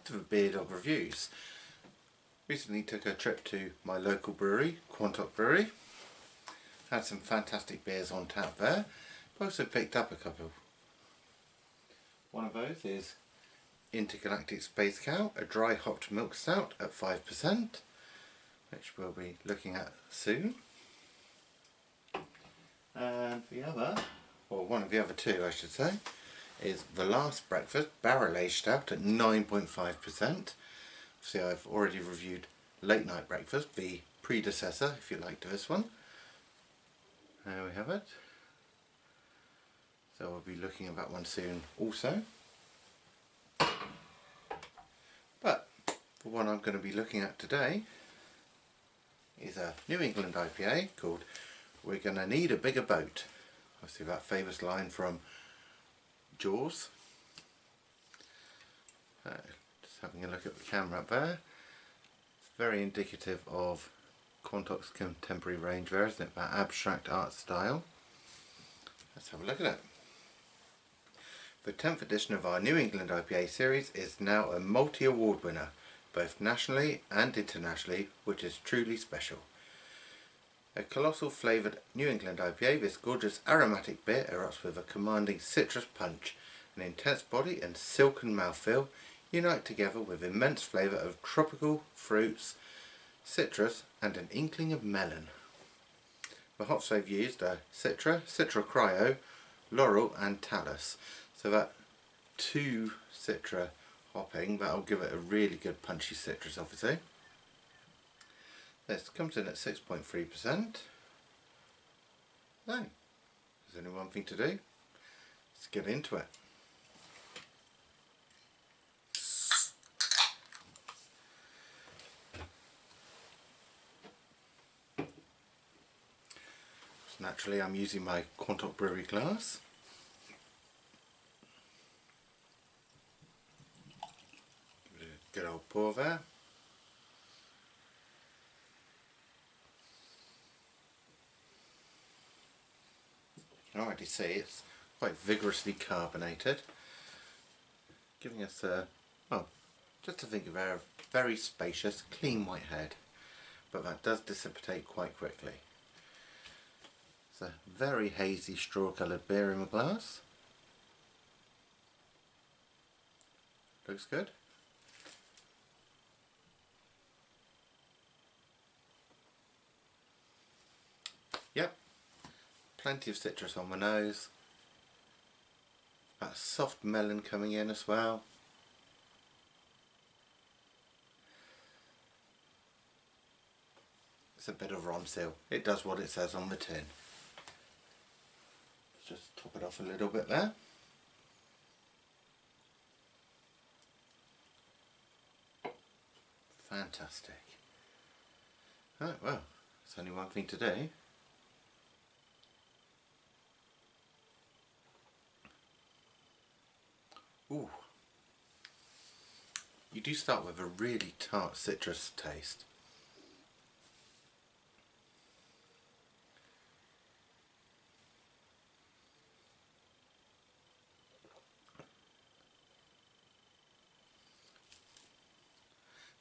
to the Beer Dog Reviews. Recently took a trip to my local brewery, Quantock Brewery. Had some fantastic beers on tap there. Also picked up a couple. One of those is Intergalactic Space Cow, a dry hopped milk stout at 5%, which we'll be looking at soon. And the other, or one of the other two I should say, is The Last Breakfast Barrel Aged Stout at 9.5%. Obviously I've already reviewed Late Night Breakfast, the predecessor, if you liked this one. There we have it. So we'll be looking at that one soon also. But the one I'm going to be looking at today is a New England IPA called We're Gonna Need a Bigger Boat. Obviously that famous line from Jaws. Just having a look at the camera up there. It's very indicative of Quantock's contemporary range there, isn't it? That abstract art style. Let's have a look at it. The 10th edition of our New England IPA series is now a multi-award winner, both nationally and internationally, which is truly special. A colossal flavoured New England IPA, this gorgeous aromatic beer erupts with a commanding citrus punch. An intense body and silken mouthfeel unite together with immense flavour of tropical fruits, citrus and an inkling of melon. The hops they've used are Citra, Citra Cryo, Laurel and Talus. So that 2 Citra hopping, that'll give it a really good punchy citrus obviously. This comes in at 6.3%. So, there's only one thing to do. Let's get into it. So naturally I'm using my Quantock Brewery glass. Good old pour there. You can already see it's quite vigorously carbonated, giving us a, well, just to think of a very spacious, clean white head, but that does dissipate quite quickly. It's a very hazy straw coloured beer in the glass. Looks good. Yep, plenty of citrus on my nose. That soft melon coming in as well. It's a bit of Ronsil. It does what it says on the tin. Let's just top it off a little bit there. Fantastic. Right, well, there's only one thing to do. Ooh. You do start with a really tart citrus taste.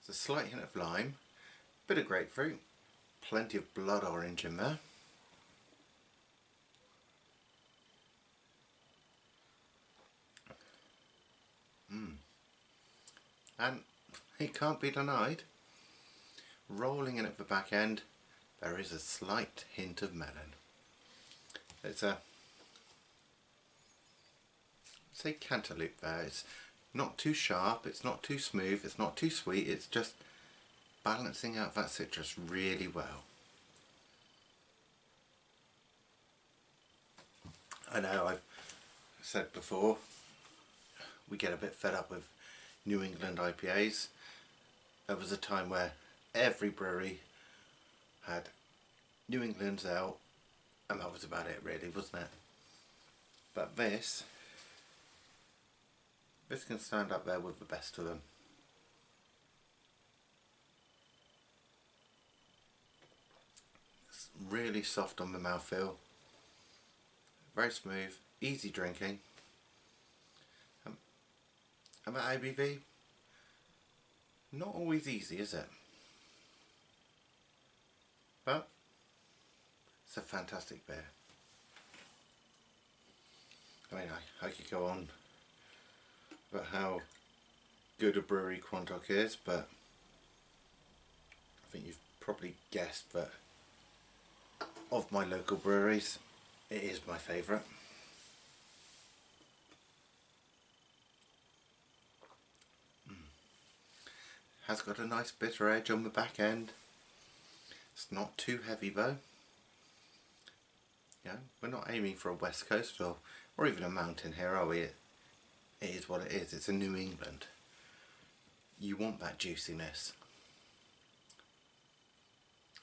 There's a slight hint of lime, bit of grapefruit, plenty of blood orange in there. And it can't be denied, rolling in at the back end there is a slight hint of melon. It's a, say, cantaloupe there. It's not too sharp, it's not too smooth, it's not too sweet, it's just balancing out that citrus really well. I know I've said before, we get a bit fed up with New England IPAs. There was a time where every brewery had New England's out and that was about it really, wasn't it? But this can stand up there with the best of them. It's really soft on the mouthfeel, very smooth, easy drinking. And the ABV, Not always easy, is it? But it's a fantastic beer. I mean, I could go on about how good a brewery Quantock is, but I think you've probably guessed, but of my local breweries, it is my favourite. Has got a nice bitter edge on the back end. It's not too heavy though. Yeah, we're not aiming for a West Coast or even a mountain here, are we? It is what it is. It's a New England. You want that juiciness.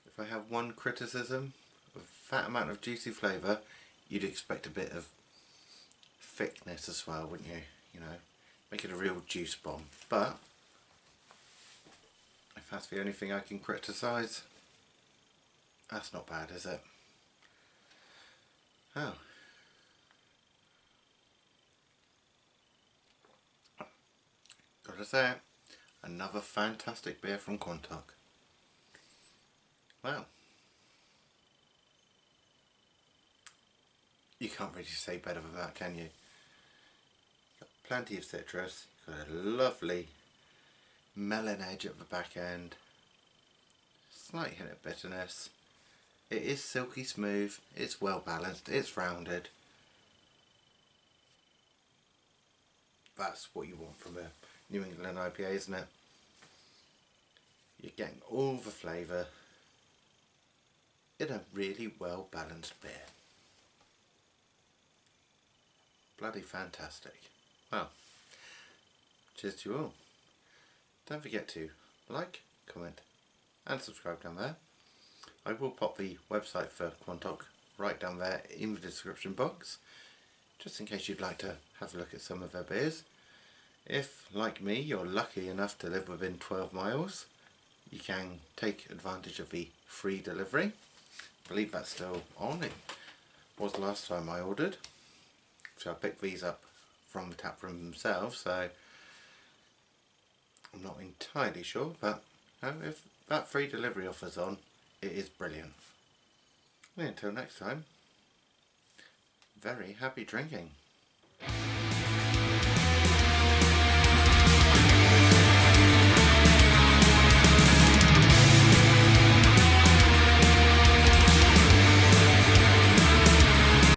If I have one criticism of that amount of juicy flavour, you'd expect a bit of thickness as well, wouldn't you? You know, make it a real juice bomb. But if that's the only thing I can criticise, that's not bad, is it? Oh. Gotta say it, another fantastic beer from Quantock. Well, you can't really say better than that, can you? Got plenty of citrus, got a lovely melon edge at the back end, slight hint of bitterness. It is silky smooth, it's well balanced, it's rounded. That's what you want from a New England IPA, isn't it? You're getting all the flavour in a really well balanced beer. Bloody fantastic. Well, cheers to you all. Don't forget to like, comment and subscribe down there. I will pop the website for Quantock right down there in the description box, just in case you'd like to have a look at some of their beers. If, like me, you're lucky enough to live within 12 miles, you can take advantage of the free delivery. I believe that's still on. It was last time I ordered. So I picked these up from the tap room themselves, so I'm not entirely sure, but if that free delivery offer's on, it is brilliant. And until next time, very happy drinking.